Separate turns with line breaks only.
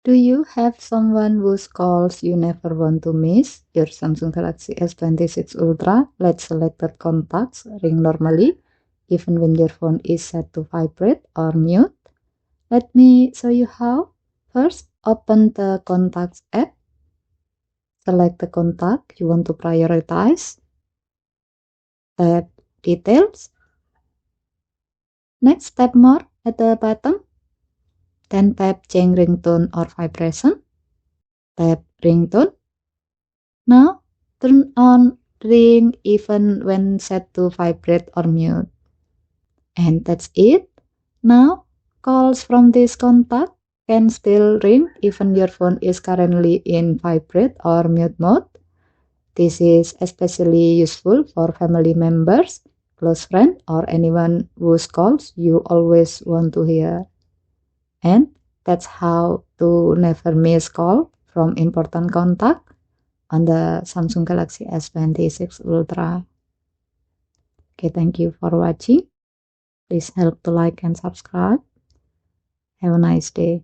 Do you have someone whose calls you never want to miss? Your Samsung Galaxy S26 Ultra lets selected contacts ring normally, even when your phone is set to vibrate or mute. Let me show you how. First, open the Contacts app. Select the contact you want to prioritize. Tap Details. Next, tap More at the bottom. Then tap Change Ringtone or Vibration. Tap Ringtone. Now, turn on ring even when set to vibrate or mute. And that's it. Now, calls from this contact can still ring even your phone is currently in vibrate or mute mode. This is especially useful for family members, close friends, or anyone whose calls you always want to hear. And that's how to never miss call from important contact on the Samsung Galaxy S26 Ultra. Okay, thank you for watching. Please help to like and subscribe. Have a nice day.